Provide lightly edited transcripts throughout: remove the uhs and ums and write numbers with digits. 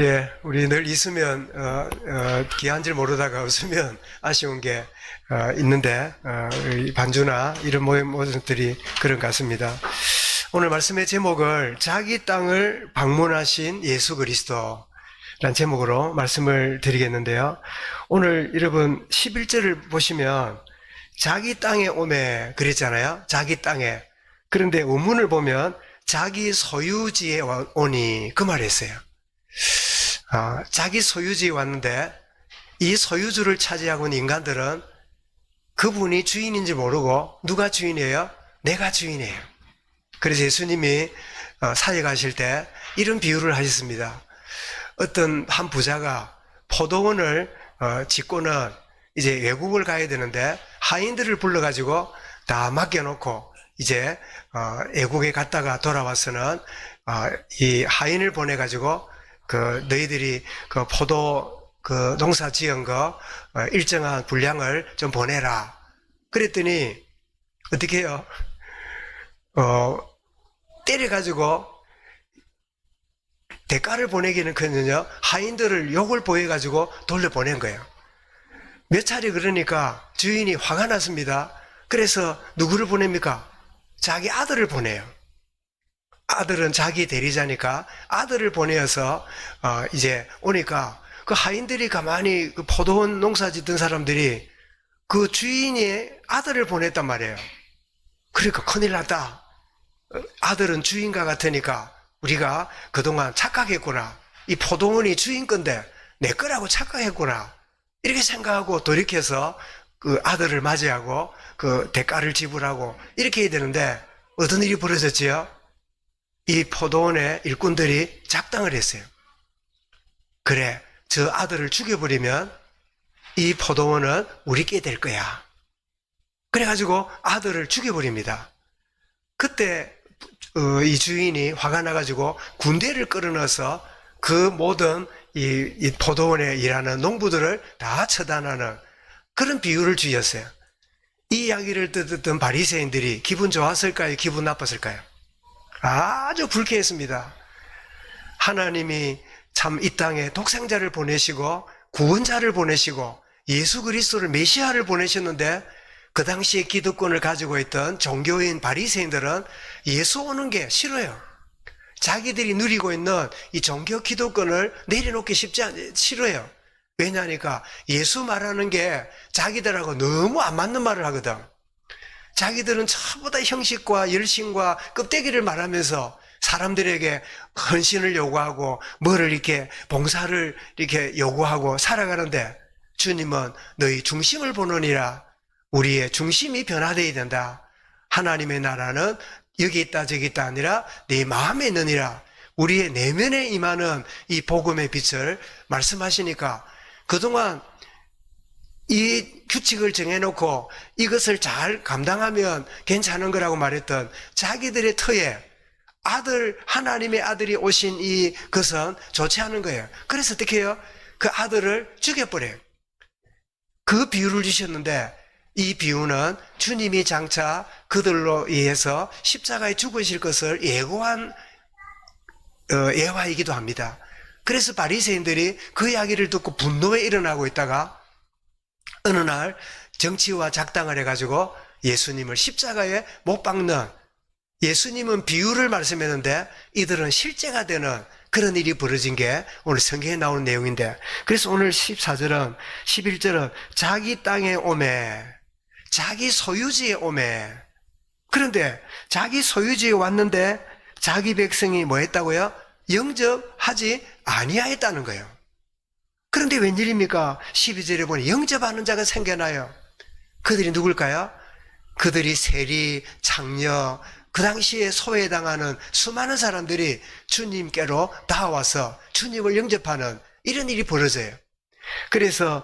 예, 우리 늘 있으면 귀한 줄 모르다가 없으면 아쉬운 게 있는데 이 반주나 이런 모습들이 그런 것 같습니다. 오늘 말씀의 제목을 자기 땅을 방문하신 예수 그리스도라는 제목으로 말씀을 드리겠는데요. 오늘 여러분 11절을 보시면 자기 땅에 오매 그랬잖아요. 자기 땅에. 그런데 원문을 보면 자기 소유지에 오니 그 말을 했어요. 자기 소유지에 왔는데 이 소유주를 차지하고 있는 인간들은 그분이 주인인지 모르고 누가 주인이에요? 내가 주인이에요. 그래서 예수님이 사역하실 때 이런 비유를 하셨습니다. 어떤 한 부자가 포도원을 짓고는 이제 외국을 가야 되는데 하인들을 불러가지고 다 맡겨놓고 이제 외국에 갔다가 돌아와서는 이 하인을 보내가지고 너희들이 포도 농사 지은 거 일정한 분량을 좀 보내라. 그랬더니 어떻게 해요? 때려가지고 대가를 보내기는 그는요, 하인들을 욕을 보여가지고 돌려보낸 거예요. 몇 차례 그러니까 주인이 화가 났습니다. 그래서 누구를 보냅니까? 자기 아들을 보내요. 아들은 자기 대리자니까 아들을 보내어서 이제 오니까 그 하인들이 가만히 그 포도원 농사 짓던 사람들이 그 주인이 아들을 보냈단 말이에요. 그러니까 큰일 났다. 아들은 주인과 같으니까 우리가 그동안 착각했구나. 이 포도원이 주인 건데 내 거라고 착각했구나. 이렇게 생각하고 돌이켜서 그 아들을 맞이하고 그 대가를 지불하고 이렇게 해야 되는데 어떤 일이 벌어졌지요? 이 포도원의 일꾼들이 작당을 했어요. 그래, 저 아들을 죽여버리면 이 포도원은 우리께 될 거야. 그래가지고 아들을 죽여버립니다. 그때 이 주인이 화가 나가지고 군대를 끌어넣어서 그 모든 이 포도원에 일하는 농부들을 다 처단하는 그런 비유를 주었어요. 이 이야기를 듣던 바리새인들이 기분 좋았을까요? 기분 나빴을까요? 아주 불쾌했습니다. 하나님이 참 이 땅에 독생자를 보내시고 구원자를 보내시고 예수 그리스도를 메시아를 보내셨는데 그 당시에 기득권을 가지고 있던 종교인 바리새인들은 예수 오는 게 싫어요. 자기들이 누리고 있는 이 종교 기득권을 내려놓기 싫어요. 왜냐하니까 예수 말하는 게 자기들하고 너무 안 맞는 말을 하거든. 자기들은 전부 다 형식과 열심과 껍데기를 말하면서 사람들에게 헌신을 요구하고 뭐를 이렇게 봉사를 이렇게 요구하고 살아가는데 주님은 너희 중심을 보느니라. 우리의 중심이 변화되어야 된다. 하나님의 나라는 여기 있다 저기 있다 아니라 네 마음에 있느니라. 우리의 내면에 임하는 이 복음의 빛을 말씀하시니까 그동안 이 규칙을 정해놓고 이것을 잘 감당하면 괜찮은 거라고 말했던 자기들의 터에 하나님의 아들이 오신 이것은 좋지 않은 거예요. 그래서 어떻게 해요? 그 아들을 죽여버려요. 그 비유를 주셨는데 이 비유는 주님이 장차 그들로 의해서 십자가에 죽으실 것을 예고한 예화이기도 합니다. 그래서 바리새인들이 그 이야기를 듣고 분노에 일어나고 있다가 어느 날 정치와 작당을 해가지고 예수님을 십자가에 못 박는, 예수님은 비유를 말씀했는데 이들은 실제가 되는 그런 일이 벌어진 게 오늘 성경에 나오는 내용인데, 그래서 오늘 14절은 11절은 자기 땅에 오매, 자기 소유지에 오매. 그런데 자기 소유지에 왔는데 자기 백성이 뭐 했다고요? 영접하지 아니하였다는 거예요. 그런데 웬일입니까? 12절에 보니 영접하는 자가 생겨나요. 그들이 누굴까요? 그들이 세리, 창녀, 그 당시에 소외당하는 수많은 사람들이 주님께로 다와서 주님을 영접하는 이런 일이 벌어져요. 그래서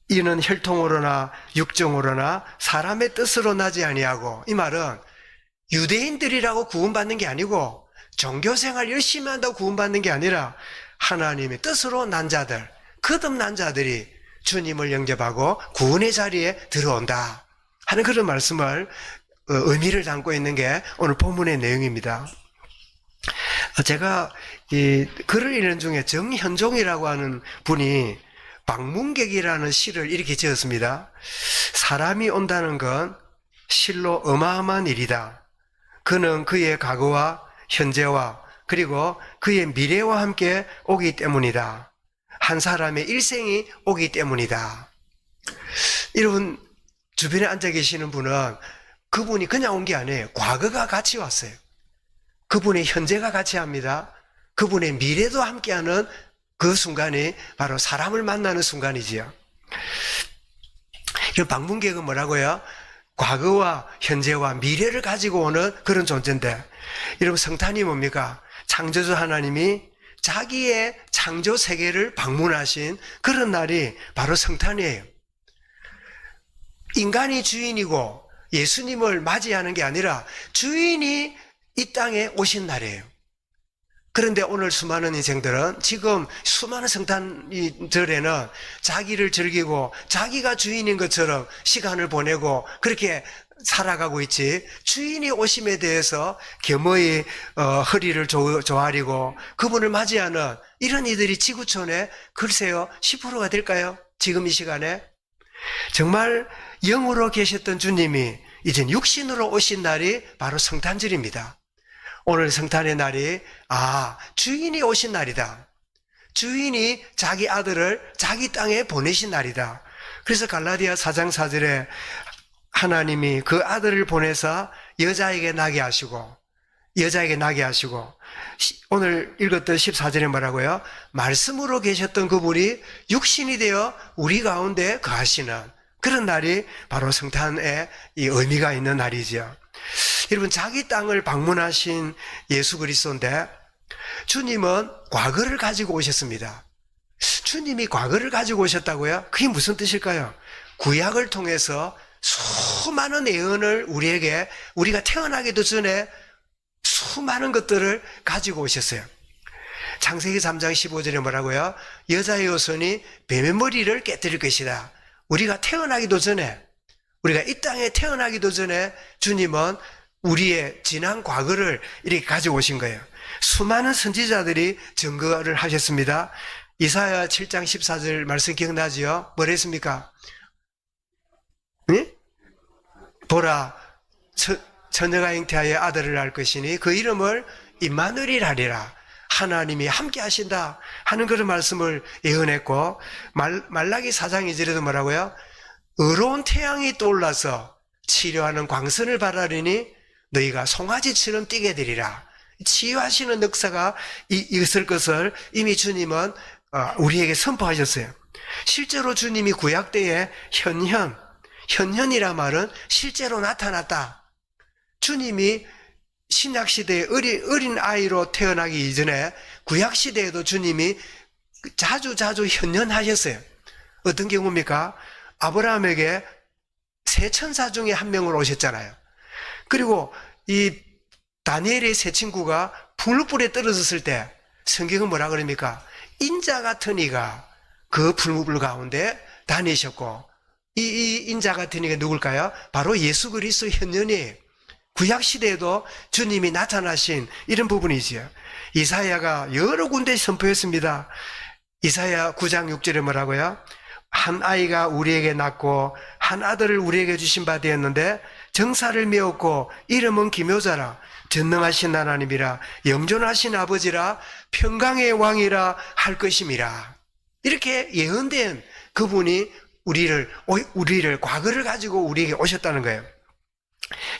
이는 혈통으로나 육정으로나 사람의 뜻으로 나지 아니하고, 이 말은 유대인들이라고 구원받는 게 아니고 종교생활 열심히 한다고 구원받는 게 아니라 하나님의 뜻으로 난 자들, 거듭난 자들이 주님을 영접하고 구원의 자리에 들어온다 하는 그런 말씀을 의미를 담고 있는 게 오늘 본문의 내용입니다. 제가 이 글을 읽는 중에 정현종이라고 하는 분이 방문객이라는 시를 이렇게 지었습니다. 사람이 온다는 건 실로 어마어마한 일이다. 그는 그의 과거와 현재와 그리고 그의 미래와 함께 오기 때문이다. 한 사람의 일생이 오기 때문이다. 여러분 주변에 앉아 계시는 분은 그분이 그냥 온 게 아니에요. 과거가 같이 왔어요. 그분의 현재가 같이 합니다. 그분의 미래도 함께하는 그 순간이 바로 사람을 만나는 순간이지요. 이 방문객은 뭐라고요? 과거와 현재와 미래를 가지고 오는 그런 존재인데, 여러분 성탄이 뭡니까? 창조주 하나님이 자기의 창조 세계를 방문하신 그런 날이 바로 성탄이에요. 인간이 주인이고 예수님을 맞이하는 게 아니라 주인이 이 땅에 오신 날이에요. 그런데 오늘 수많은 인생들은 지금 수많은 성탄절에는 자기를 즐기고 자기가 주인인 것처럼 시간을 보내고 그렇게 살아가고 있지, 주인이 오심에 대해서 겸허히 허리를 조아리고 그분을 맞이하는 이런 이들이 지구촌에 글쎄요 10%가 될까요? 지금 이 시간에 정말 영으로 계셨던 주님이 이제 육신으로 오신 날이 바로 성탄절입니다. 오늘 성탄의 날이 주인이 오신 날이다. 주인이 자기 아들을 자기 땅에 보내신 날이다. 그래서 갈라디아 4장 4절에 하나님이 그 아들을 보내서 여자에게 나게 하시고 오늘 읽었던 14절에 뭐라고요? 말씀으로 계셨던 그분이 육신이 되어 우리 가운데 거하시는 그런 날이 바로 성탄의 이 의미가 있는 날이죠. 여러분 자기 땅을 방문하신 예수 그리스도인데 주님은 과거를 가지고 오셨습니다. 주님이 과거를 가지고 오셨다고요? 그게 무슨 뜻일까요? 구약을 통해서 수많은 예언을 우리가 태어나기도 전에 수많은 것들을 가지고 오셨어요. 창세기 3장 15절에 뭐라고요? 여자의 후손이 뱀의 머리를 깨뜨릴 것이다. 우리가 이 땅에 태어나기도 전에 주님은 우리의 지난 과거를 이렇게 가지고 오신 거예요. 수많은 선지자들이 증거를 하셨습니다. 이사야 7장 14절 말씀 기억나지요? 뭐라 했습니까? 네? 보라, 처녀가 잉태하여 아들을 낳을 것이니 그 이름을 임마누엘이라 하리라. 하나님이 함께 하신다 하는 그런 말씀을 예언했고, 말라기 4장 2절에도 뭐라고요? 의로운 태양이 떠올라서 치료하는 광선을 바라리니 너희가 송아지처럼 뛰게 되리라. 치유하시는 역사가 있을 것을 이미 주님은 우리에게 선포하셨어요. 실제로 주님이 구약 때에 현현이란 말은 실제로 나타났다. 주님이 신약시대에 어린 아이로 태어나기 이전에 구약시대에도 주님이 자주 현현하셨어요. 어떤 경우입니까? 아브라함에게 세 천사 중에 한 명으로 오셨잖아요. 그리고 이 다니엘의 세 친구가 풀무불에 떨어졌을 때 성경은 뭐라 그럽니까? 인자 같은 이가 그 풀무불 가운데 다니셨고, 이 인자 같은 이가 누굴까요? 바로 예수 그리스도 현현이에요. 구약시대에도 주님이 나타나신 이런 부분이지요. 이사야가 여러 군데 선포했습니다. 이사야 9장 6절에 뭐라고요? 한 아이가 우리에게 낳고 한 아들을 우리에게 주신 바 되었는데 정사를 메웠고 이름은 기묘자라. 전능하신 하나님이라. 영존하신 아버지라. 평강의 왕이라 할 것임이라. 이렇게 예언된 그분이 우리를 과거를 가지고 우리에게 오셨다는 거예요.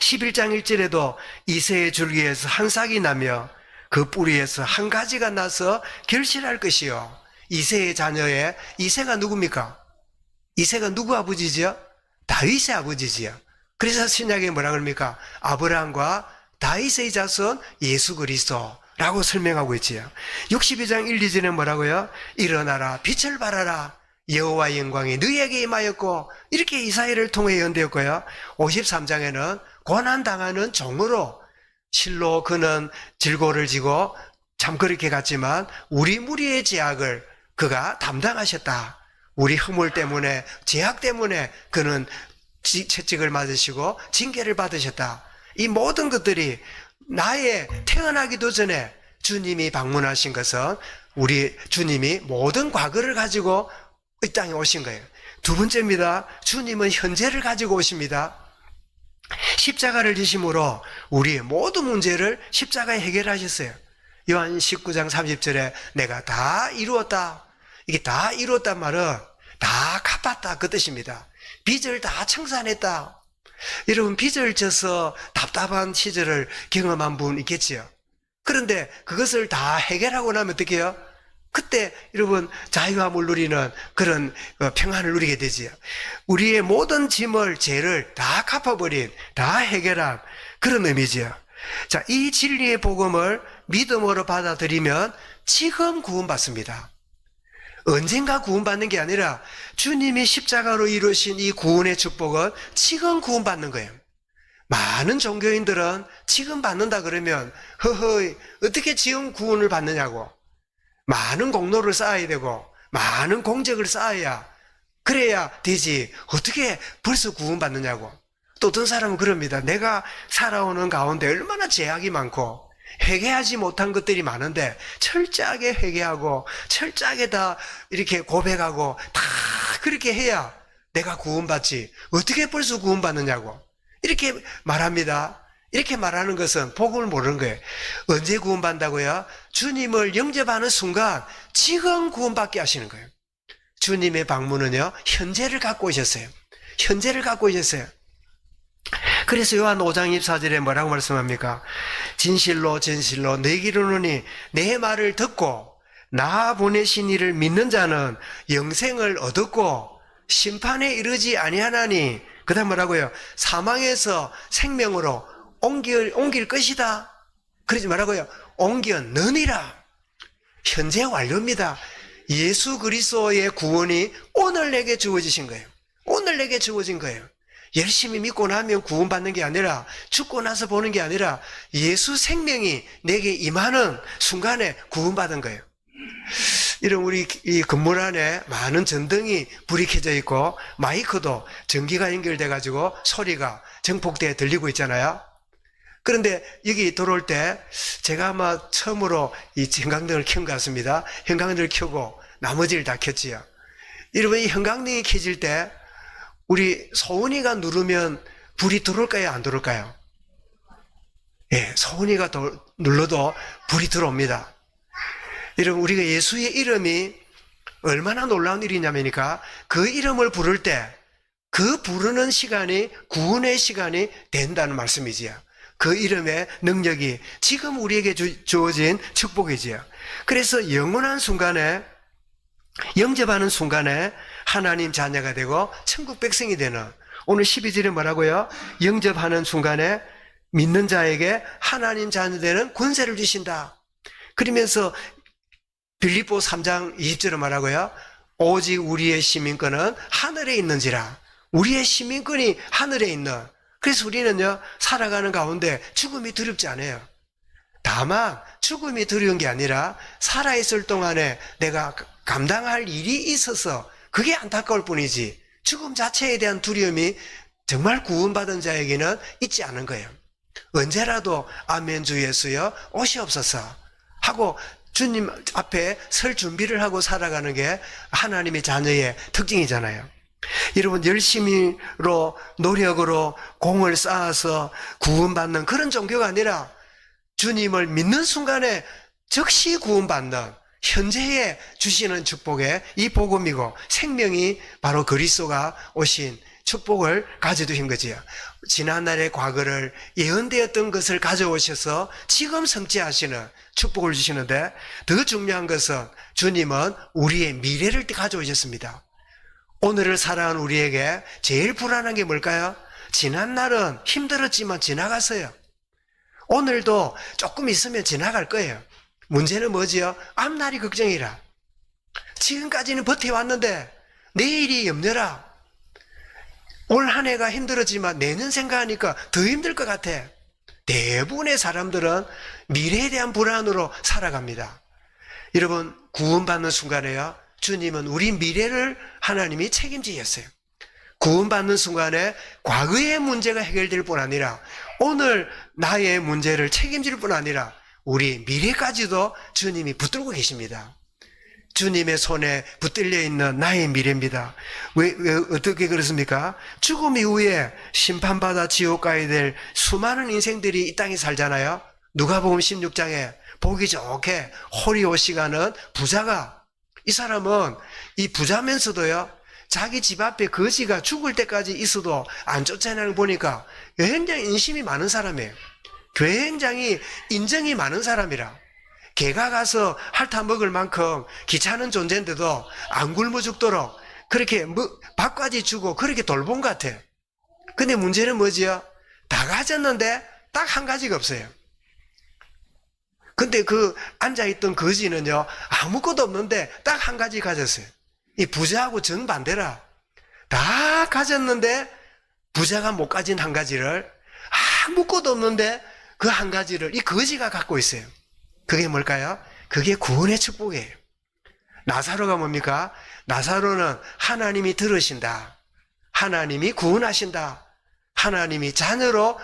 11장 1절에도 이새의 줄기에서 한 싹이 나며 그 뿌리에서 한 가지가 나서 결실할 것이요. 이새의 자녀의 이새가 누굽니까? 이새가 누구 아버지지요? 다윗의 아버지지요. 그래서 신약에 뭐라 그럽니까? 아브라함과 다윗의 자손 예수 그리스도라고 설명하고 있지요. 62장 1, 2절에 뭐라고요? 일어나라 빛을 발하라 여호와의 영광이 너희에게 임하였고, 이렇게 이사야를 통해 예언되었고요. 53장에는 고난당하는 종으로 실로 그는 질고를 지고 참 그렇게 갔지만 우리 무리의 죄악을 그가 담당하셨다. 우리 허물 때문에, 죄악 때문에 그는 채찍을 맞으시고 징계를 받으셨다. 이 모든 것들이 나의 태어나기도 전에 주님이 방문하신 것은 우리 주님이 모든 과거를 가지고 이 땅에 오신 거예요. 두 번째입니다. 주님은 현재를 가지고 오십니다. 십자가를 지심으로 우리의 모든 문제를 십자가에 해결하셨어요. 요한 19장 30절에 내가 다 이루었다. 이게 다 이루었단 말은 다 갚았다 그 뜻입니다. 빚을 다 청산했다. 여러분 빚을 져서 답답한 시절을 경험한 분 있겠지요. 그런데 그것을 다 해결하고 나면 어떻게 해요? 그때 여러분 자유함을 누리는 그런 평안을 누리게 되지요. 우리의 모든 짐을 죄를 다 갚아버린 다 해결한 그런 의미지요. 자, 이 진리의 복음을 믿음으로 받아들이면 지금 구원받습니다. 언젠가 구원받는 게 아니라 주님이 십자가로 이루신 이 구원의 축복은 지금 구원받는 거예요. 많은 종교인들은 지금 받는다 그러면 허허이 어떻게 지금 구원을 받느냐고, 많은 공로를 쌓아야 되고 많은 공적을 쌓아야 그래야 되지 어떻게 벌써 구원받느냐고. 또 어떤 사람은 그럽니다. 내가 살아오는 가운데 얼마나 죄악이 많고 회개하지 못한 것들이 많은데 철저하게 회개하고 철저하게 다 이렇게 고백하고 다 그렇게 해야 내가 구원받지 어떻게 벌써 구원받느냐고 이렇게 말합니다. 이렇게 말하는 것은 복음을 모르는 거예요. 언제 구원받는다고요? 주님을 영접하는 순간 지금 구원받게 하시는 거예요. 주님의 방문은요 현재를 갖고 오셨어요. 현재를 갖고 오셨어요. 그래서 요한 5장 24절에 뭐라고 말씀합니까? 진실로 진실로 내게 이르노니 내 말을 듣고 나 보내신 이를 믿는 자는 영생을 얻었고 심판에 이르지 아니하나니, 그 다음 뭐라고요? 사망에서 생명으로 옮길 것이다. 그러지 말라고요. 옮겼느니라. 현재 완료입니다. 예수 그리스도의 구원이 오늘 내게 주어지신 거예요. 오늘 내게 주어진 거예요. 열심히 믿고 나면 구원받는 게 아니라, 죽고 나서 보는 게 아니라 예수 생명이 내게 임하는 순간에 구원받은 거예요. 이런 우리 이 건물 안에 많은 전등이 불이 켜져 있고 마이크도 전기가 연결돼 가지고 소리가 전폭대에 들리고 있잖아요. 그런데 여기 들어올 때 제가 아마 처음으로 이 형광등을 켠 것 같습니다. 형광등을 켜고 나머지를 다 켰지요. 여러분, 이 형광등이 켜질 때 우리 소은이가 누르면 불이 들어올까요? 안 들어올까요? 예, 소은이가 눌러도 불이 들어옵니다. 여러분, 우리가 예수의 이름이 얼마나 놀라운 일이냐면요, 그 이름을 부를 때 그 부르는 시간이 구원의 시간이 된다는 말씀이지요. 그 이름의 능력이 지금 우리에게 주어진 축복이지요. 그래서 영원한 순간에, 영접하는 순간에 하나님 자녀가 되고 천국 백성이 되는, 오늘 12절에 뭐라고요? 영접하는 순간에 믿는 자에게 하나님 자녀 되는 권세를 주신다. 그러면서 빌립보 3장 20절에 말하고요, 오직 우리의 시민권은 하늘에 있는지라. 우리의 시민권이 하늘에 있는, 그래서 우리는요 살아가는 가운데 죽음이 두렵지 않아요. 다만 죽음이 두려운 게 아니라 살아있을 동안에 내가 감당할 일이 있어서 그게 안타까울 뿐이지, 죽음 자체에 대한 두려움이 정말 구원받은 자에게는 있지 않은 거예요. 언제라도 아멘 주 예수여 오시옵소서 하고 주님 앞에 설 준비를 하고 살아가는 게 하나님의 자녀의 특징이잖아요. 여러분, 열심히로 노력으로 공을 쌓아서 구원받는 그런 종교가 아니라 주님을 믿는 순간에 즉시 구원받는, 현재에 주시는 축복의 이 복음이고 생명이 바로 그리스도가 오신 축복을 가져두신 거지요. 지난날의 과거를, 예언되었던 것을 가져오셔서 지금 성취하시는 축복을 주시는데, 더 중요한 것은 주님은 우리의 미래를 가져오셨습니다. 오늘을 살아가는 우리에게 제일 불안한 게 뭘까요? 지난날은 힘들었지만 지나갔어요. 오늘도 조금 있으면 지나갈 거예요. 문제는 뭐지요? 앞날이 걱정이라. 지금까지는 버텨왔는데 내일이 염려라. 올 한 해가 힘들었지만 내년 생각하니까 더 힘들 것 같아. 대부분의 사람들은 미래에 대한 불안으로 살아갑니다. 여러분, 구원받는 순간에요, 주님은 우리 미래를 하나님이 책임지셨어요. 구원받는 순간에 과거의 문제가 해결될 뿐 아니라 오늘 나의 문제를 책임질 뿐 아니라 우리 미래까지도 주님이 붙들고 계십니다. 주님의 손에 붙들려 있는 나의 미래입니다. 왜 어떻게 그렇습니까? 죽음 이후에 심판받아 지옥 가야 될 수많은 인생들이 이 땅에 살잖아요. 누가복음 16장에 보기 좋게 호리오시가는 부자가, 이 사람은 이 부자면서도요, 자기 집 앞에 거지가 죽을 때까지 있어도 안 쫓아내는 걸 보니까 굉장히 인심이 많은 사람이에요. 굉장히 인정이 많은 사람이라. 개가 가서 핥아 먹을 만큼 귀찮은 존재인데도 안 굶어 죽도록 그렇게 밥까지 주고 그렇게 돌본 것 같아요. 근데 문제는 뭐지요? 다 가졌는데 딱 한 가지가 없어요. 근데 그 앉아있던 거지는요, 아무것도 없는데 딱 한 가지 가졌어요. 이 부자하고 정반대라. 다 가졌는데 부자가 못 가진 한 가지를, 아무것도 없는데 그 한 가지를 이 거지가 갖고 있어요. 그게 뭘까요? 그게 구원의 축복이에요. 나사로가 뭡니까? 나사로는 하나님이 들으신다. 하나님이 구원하신다. 하나님이 자녀로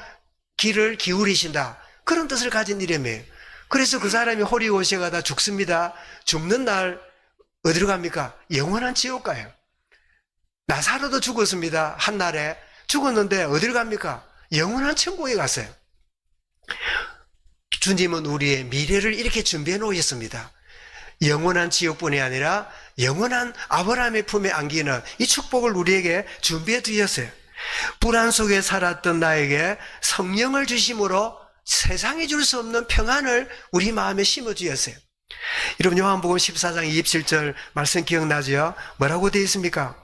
귀를 기울이신다. 그런 뜻을 가진 이름이에요. 그래서 그 사람이 호리오시에 가다 죽습니다. 죽는 날 어디로 갑니까? 영원한 지옥 가요. 나사로도 죽었습니다. 한날에 죽었는데 어디로 갑니까? 영원한 천국에 갔어요. 주님은 우리의 미래를 이렇게 준비해 놓으셨습니다. 영원한 지옥뿐이 아니라 영원한 아브라함의 품에 안기는 이 축복을 우리에게 준비해 두셨어요. 불안 속에 살았던 나에게 성령을 주심으로 세상에 줄 수 없는 평안을 우리 마음에 심어 주셨어요. 여러분, 요한복음 14장 27절 말씀 기억나죠? 뭐라고 되어 있습니까?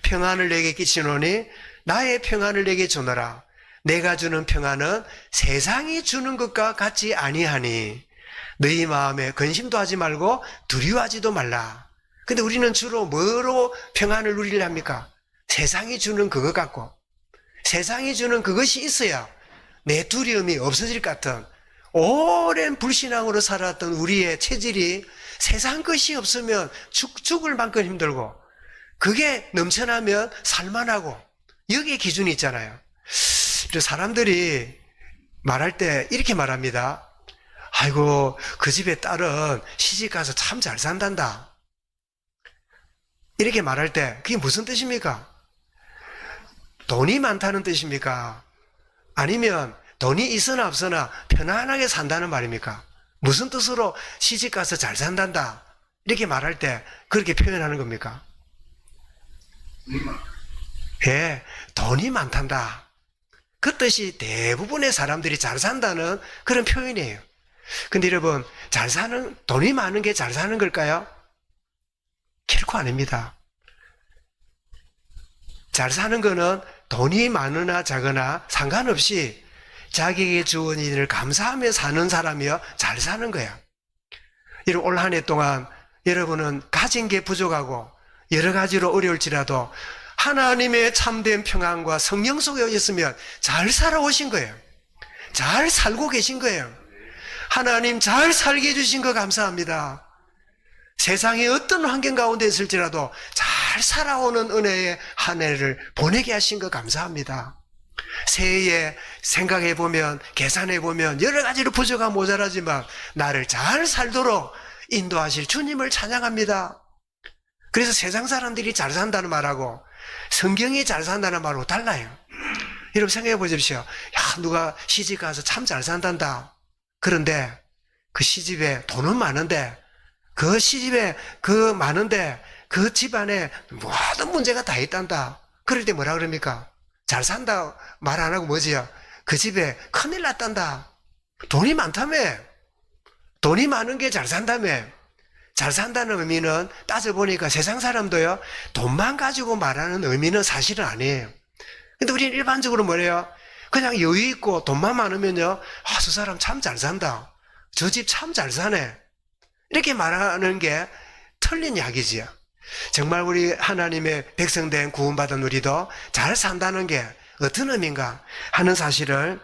평안을 내게 끼치노니 나의 평안을 내게 주노라. 내가 주는 평안은 세상이 주는 것과 같지 아니하니 너희 마음에 근심도 하지 말고 두려워하지도 말라. 근데 우리는 주로 뭐로 평안을 누리려 합니까? 세상이 주는 그것 같고, 세상이 주는 그것이 있어야 내 두려움이 없어질 것 같은, 오랜 불신앙으로 살았던 우리의 체질이 세상 것이 없으면 죽을 만큼 힘들고, 그게 넘쳐나면 살만하고, 여기에 기준이 있잖아요. 사람들이 말할 때 이렇게 말합니다. 아이고, 그 집의 딸은 시집가서 참 잘 산단다. 이렇게 말할 때 그게 무슨 뜻입니까? 돈이 많다는 뜻입니까? 아니면 돈이 있으나 없으나 편안하게 산다는 말입니까? 무슨 뜻으로 시집가서 잘 산단다 이렇게 말할 때 그렇게 표현하는 겁니까? 예, 돈이 많단다. 그 뜻이 대부분의 사람들이 잘 산다는 그런 표현이에요. 근데 여러분, 돈이 많은 게 잘 사는 걸까요? 결코 아닙니다. 잘 사는 거는 돈이 많으나 작으나 상관없이 자기에게 주어진 일을 감사하며 사는 사람이요, 잘 사는 거야. 이런 올 한 해 동안 여러분은 가진 게 부족하고 여러 가지로 어려울지라도 하나님의 참된 평안과 성령 속에 있으면 잘 살아오신 거예요. 잘 살고 계신 거예요. 하나님 잘 살게 해주신 거 감사합니다. 세상의 어떤 환경 가운데 있을지라도 잘 살아오는 은혜의 한 해를 보내게 하신 거 감사합니다. 새해에 생각해보면, 계산해보면 여러 가지로 부족한 모자라지만 나를 잘 살도록 인도하실 주님을 찬양합니다. 그래서 세상 사람들이 잘 산다는 말하고 성경이 잘 산다는 말하고 달라요. 여러분 생각해 보십시오. 야, 누가 시집 가서 참 잘 산단다. 그런데 그 시집에 돈은 많은데, 그 시집에 그 많은데 그 집안에 모든 문제가 다 있단다. 그럴 때 뭐라 그럽니까? 잘 산다 말 안 하고 뭐지요? 그 집에 큰일 났단다. 돈이 많다며. 돈이 많은 게 잘 산다며. 잘 산다는 의미는 따져보니까 세상 사람도요, 돈만 가지고 말하는 의미는 사실은 아니에요. 근데 우리는 일반적으로 뭐래요? 그냥 여유 있고 돈만 많으면요, 아, 저 사람 참 잘 산다. 저 집 참 잘 사네. 이렇게 말하는 게 틀린 이야기지요. 정말 우리 하나님의 백성된 구원받은 우리도 잘 산다는 게 어떤 의미인가 하는 사실을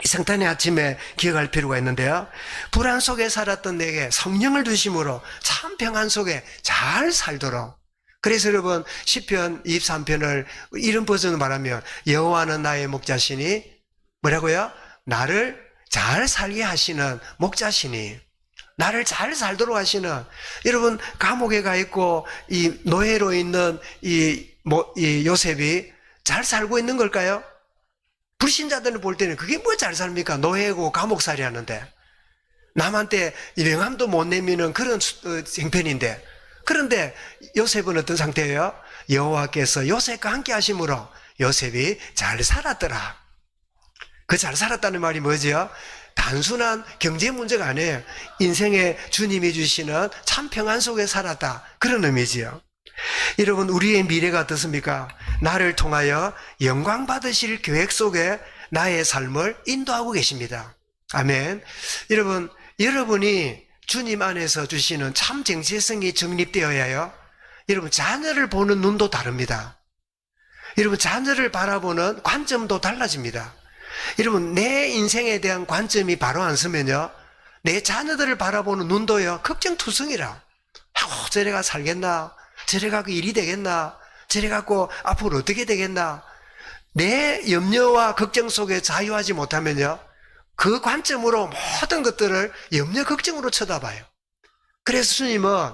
이 성탄의 아침에 기억할 필요가 있는데요. 불안 속에 살았던 내게 성령을 주심으로 참 평안 속에 잘 살도록. 그래서 여러분 시편 23편을 이런 버전으로 말하면 여호와는 나의 목자시니 뭐라고요? 나를 잘 살게 하시는 목자시니, 나를 잘 살도록 하시는, 여러분, 감옥에 가 있고, 이 노예로 있는 이 요셉이 잘 살고 있는 걸까요? 불신자들은 볼 때는 그게 뭐 잘 삽니까? 노예고 감옥살이 하는데. 남한테 명함도 못 내미는 그런 형편인데. 그런데 요셉은 어떤 상태예요? 여호와께서 요셉과 함께 하심으로 요셉이 잘 살았더라. 그 잘 살았다는 말이 뭐죠? 단순한 경제 문제가 아니에요. 인생에 주님이 주시는 참 평안 속에 살았다. 그런 의미지요. 여러분, 우리의 미래가 어떻습니까? 나를 통하여 영광 받으실 계획 속에 나의 삶을 인도하고 계십니다. 아멘. 여러분, 여러분이 주님 안에서 주시는 참 정체성이 정립되어야요. 여러분, 자녀를 보는 눈도 다릅니다. 여러분, 자녀를 바라보는 관점도 달라집니다. 여러분, 내 인생에 대한 관점이 바로 안 서면요, 내 자녀들을 바라보는 눈도요, 걱정투성이라. 저래 가 살겠나? 저래 갖고 일이 되겠나? 저래 갖고 앞으로 어떻게 되겠나? 내 염려와 걱정 속에 자유하지 못하면요, 그 관점으로 모든 것들을 염려, 걱정으로 쳐다봐요. 그래서 주님은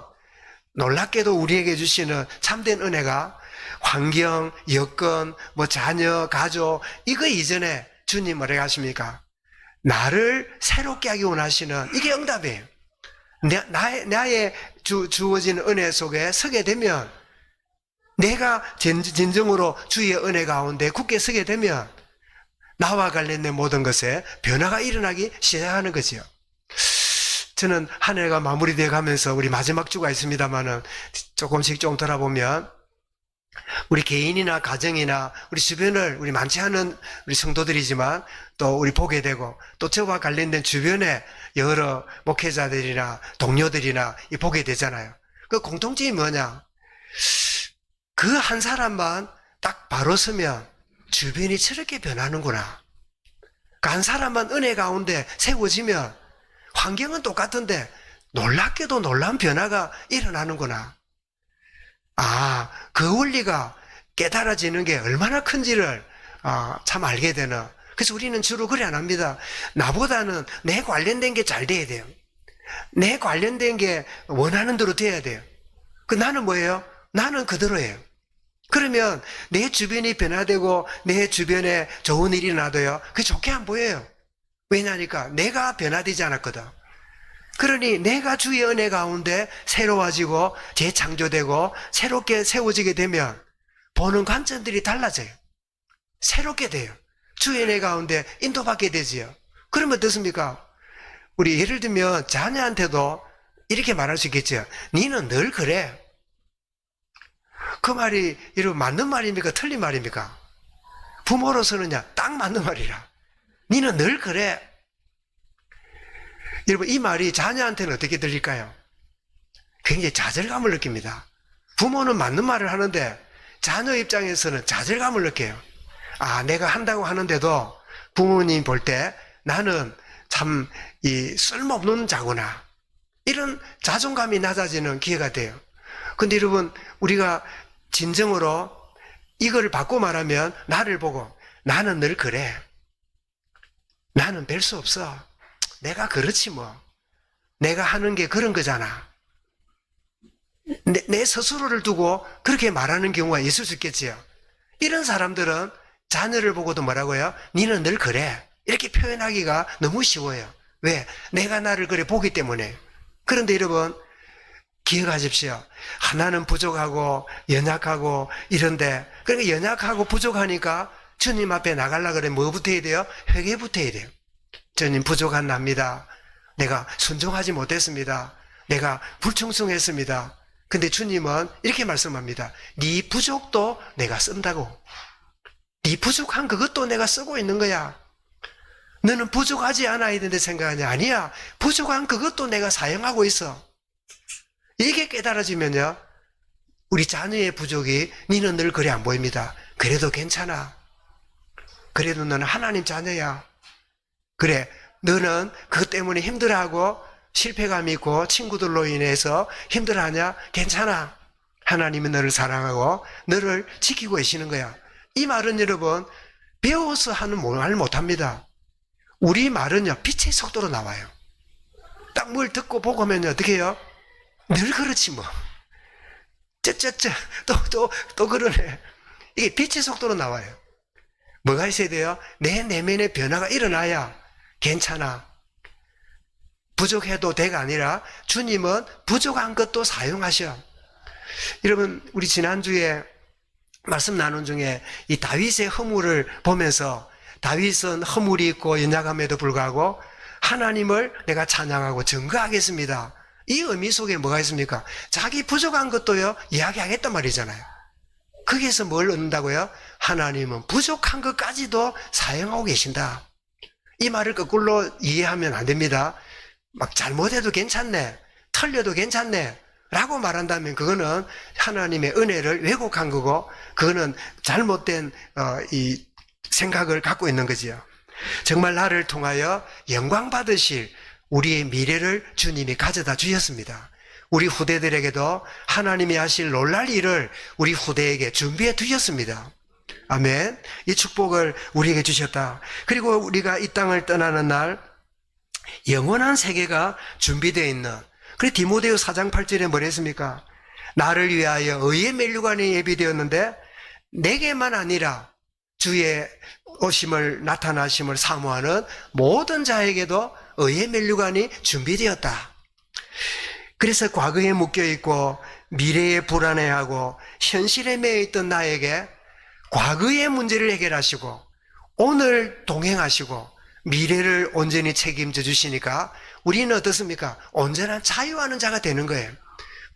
놀랍게도 우리에게 주시는 참된 은혜가 환경, 여건, 자녀, 가족, 이거 이전에 주님 뭐라고 하십니까? 나를 새롭게 하기 원하시는, 이게 응답이에요. 나의 주어진 은혜 속에 서게 되면, 내가 진정으로 주의 은혜 가운데 굳게 서게 되면 나와 관련된 모든 것에 변화가 일어나기 시작하는 거죠. 저는 한 해가 마무리되어 가면서 우리 마지막 주가 있습니다만은 조금씩 좀 돌아보면 우리 개인이나 가정이나 우리 주변을, 우리 많지 않은 우리 성도들이지만 또 우리 보게 되고, 또 저와 관련된 주변에 여러 목회자들이나 동료들이나 보게 되잖아요. 그 공통점이 뭐냐? 그 한 사람만 딱 바로 서면 주변이 저렇게 변하는구나. 그 한 사람만 은혜 가운데 세워지면 환경은 똑같은데 놀랍게도 놀라운 변화가 일어나는구나. 아, 그 원리가 깨달아지는 게 얼마나 큰지를 참 알게 되는. 그래서 우리는 주로 그래 안 합니다. 나보다는 내 관련된 게 잘 돼야 돼요. 내 관련된 게 원하는 대로 돼야 돼요. 그 나는 뭐예요? 나는 그대로예요. 그러면 내 주변이 변화되고 내 주변에 좋은 일이 나도요, 그게 좋게 안 보여요. 왜냐니까 내가 변화되지 않았거든. 그러니 내가 주의 은혜 가운데 새로워지고 재창조되고 새롭게 세워지게 되면 보는 관점들이 달라져요. 새롭게 돼요. 주의 은혜 가운데 인도받게 되지요. 그러면 어떻습니까? 우리 예를 들면 자녀한테도 이렇게 말할 수 있겠죠. 니는 늘 그래. 그 말이 여러분 맞는 말입니까? 틀린 말입니까? 부모로서는요, 딱 맞는 말이라. 니는 늘 그래. 여러분, 이 말이 자녀한테는 어떻게 들릴까요? 굉장히 좌절감을 느낍니다. 부모는 맞는 말을 하는데 자녀 입장에서는 좌절감을 느껴요. 아, 내가 한다고 하는데도 부모님 볼 때 나는 참 쓸모없는 자구나, 이런 자존감이 낮아지는 기회가 돼요. 근데 여러분, 우리가 진정으로 이걸 바꿔 말하면 나를 보고 나는 늘 그래. 나는 별 수 없어. 내가 그렇지 뭐. 내가 하는 게 그런 거잖아. 내 스스로를 두고 그렇게 말하는 경우가 있을 수 있겠지요. 이런 사람들은 자녀를 보고도 뭐라고요? 니는 늘 그래. 이렇게 표현하기가 너무 쉬워요. 왜? 내가 나를 그래 보기 때문에. 그런데 여러분, 기억하십시오. 하나는 부족하고 연약하고 이런데, 그러니까 연약하고 부족하니까 주님 앞에 나가려고 그래 뭐부터 해야 돼요? 회개부터 해야 돼요. 주님, 부족한 납니다. 내가 순종하지 못했습니다. 내가 불충성했습니다. 근데 주님은 이렇게 말씀합니다. 네 부족도 내가 쓴다고. 네 부족한 그것도 내가 쓰고 있는 거야. 너는 부족하지 않아야 되는데 생각하냐? 아니야. 부족한 그것도 내가 사용하고 있어. 이게 깨달아지면요, 우리 자녀의 부족이 니는 늘 그래 안 보입니다. 그래도 괜찮아. 그래도 너는 하나님 자녀야. 그래, 너는 그것 때문에 힘들어하고 실패감이 있고 친구들로 인해서 힘들어하냐? 괜찮아. 하나님은 너를 사랑하고 너를 지키고 계시는 거야. 이 말은 여러분, 배워서 하는 말 못합니다. 우리 말은요, 빛의 속도로 나와요. 딱 뭘 듣고 보고 하면 어떻게 해요? 늘 그렇지 뭐. 또 그러네. 이게 빛의 속도로 나와요. 뭐가 있어야 돼요? 내 내면의 변화가 일어나야 괜찮아. 부족해도 돼가 아니라 주님은 부족한 것도 사용하셔. 여러분, 우리 지난주에 말씀 나눈 중에 이 다윗의 허물을 보면서 다윗은 허물이 있고 연약함에도 불구하고 하나님을 내가 찬양하고 증거하겠습니다. 이 의미 속에 뭐가 있습니까? 자기 부족한 것도요, 이야기하겠단 말이잖아요. 거기에서 뭘 얻는다고요? 하나님은 부족한 것까지도 사용하고 계신다. 이 말을 거꾸로 이해하면 안 됩니다. 막 잘못해도 괜찮네, 틀려도 괜찮네 라고 말한다면 그거는 하나님의 은혜를 왜곡한 거고, 그거는 잘못된 이 생각을 갖고 있는 거지요. 정말 나를 통하여 영광 받으실 우리의 미래를 주님이 가져다 주셨습니다. 우리 후대들에게도 하나님이 하실 놀랄 일을 우리 후대에게 준비해 두셨습니다. 아멘. 이 축복을 우리에게 주셨다. 그리고 우리가 이 땅을 떠나는 날 영원한 세계가 준비되어 있는, 그래 디모데후 4장 8절에 뭐라 했습니까? 나를 위하여 의의 면류관이 예비되었는데 내게만 아니라 주의 오심을 나타나심을 사모하는 모든 자에게도 의의 면류관이 준비되었다. 그래서 과거에 묶여있고 미래에 불안해하고 현실에 매여있던 나에게 과거의 문제를 해결하시고 오늘 동행하시고 미래를 온전히 책임져 주시니까 우리는 어떻습니까? 온전한 자유하는 자가 되는 거예요.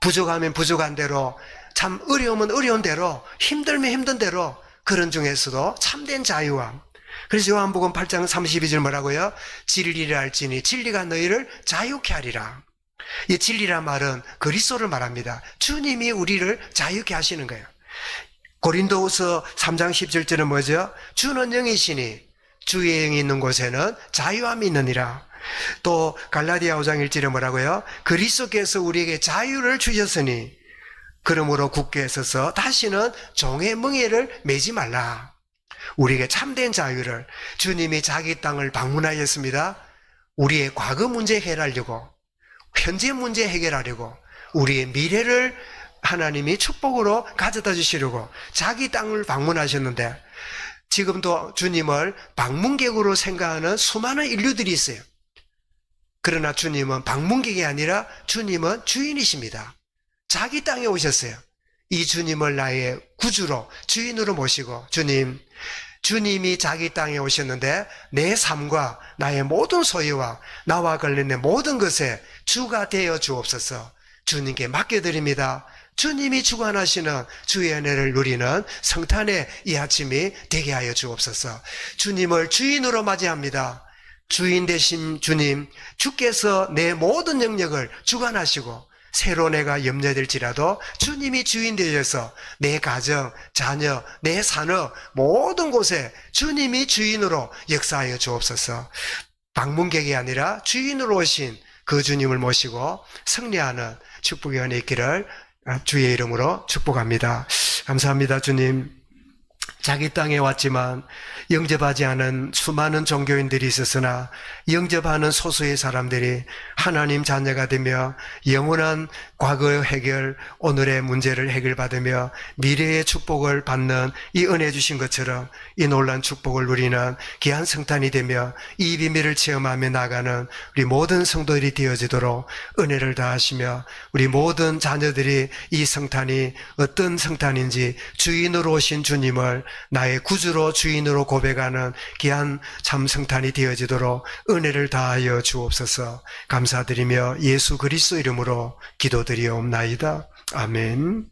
부족하면 부족한 대로, 참 어려우면 어려운 대로, 힘들면 힘든 대로, 그런 중에서도 참된 자유함. 그래서 요한복음 8장 32절 뭐라고요? 진리를 알지니 진리가 너희를 자유케 하리라. 이 진리란 말은 그리스도를 말합니다. 주님이 우리를 자유케 하시는 거예요. 고린도후서 3장 17절은 뭐죠? 주는 영이시니 주의 영이 있는 곳에는 자유함이 있느니라. 또 갈라디아 5장 1절에 뭐라고요? 그리스도께서 우리에게 자유를 주셨으니 그러므로 굳게 서서 다시는 종의 멍에를 매지 말라. 우리에게 참된 자유를 주님이 자기 땅을 방문하였습니다. 우리의 과거 문제 해결하려고, 현재 문제 해결하려고, 우리의 미래를 하나님이 축복으로 가져다 주시려고 자기 땅을 방문하셨는데, 지금도 주님을 방문객으로 생각하는 수많은 인류들이 있어요. 그러나 주님은 방문객이 아니라 주님은 주인이십니다. 자기 땅에 오셨어요. 이 주님을 나의 구주로, 주인으로 모시고, 주님이 자기 땅에 오셨는데 내 삶과 나의 모든 소유와 나와 관련된 모든 것에 주가 되어 주옵소서. 주님께 맡겨드립니다. 주님이 주관하시는 주의 은혜를 누리는 성탄의 이 아침이 되게 하여 주옵소서. 주님을 주인으로 맞이합니다. 주인 되신 주님, 주께서 내 모든 영역을 주관하시고 새로 내가 염려될지라도 주님이 주인 되셔서 내 가정, 자녀, 내 산업 모든 곳에 주님이 주인으로 역사하여 주옵소서. 방문객이 아니라 주인으로 오신 그 주님을 모시고 승리하는 축복의 은혜 있기를 주의 이름으로 축복합니다. 감사합니다. 주님, 자기 땅에 왔지만 영접하지 않은 수많은 종교인들이 있었으나 영접하는 소수의 사람들이 하나님 자녀가 되며 영원한 과거의 해결, 오늘의 문제를 해결받으며 미래의 축복을 받는 이 은혜 주신 것처럼 이 놀라운 축복을 누리는 귀한 성탄이 되며 이 비밀을 체험하며 나가는 우리 모든 성도들이 되어지도록 은혜를 다하시며 우리 모든 자녀들이 이 성탄이 어떤 성탄인지 주인으로 오신 주님을 나의 구주로 주인으로 고백하는 귀한 참 성탄이 되어지도록 은혜를 다하여 주옵소서. 감사드리며 예수 그리스도 이름으로 기도드리옵나이다. 아멘.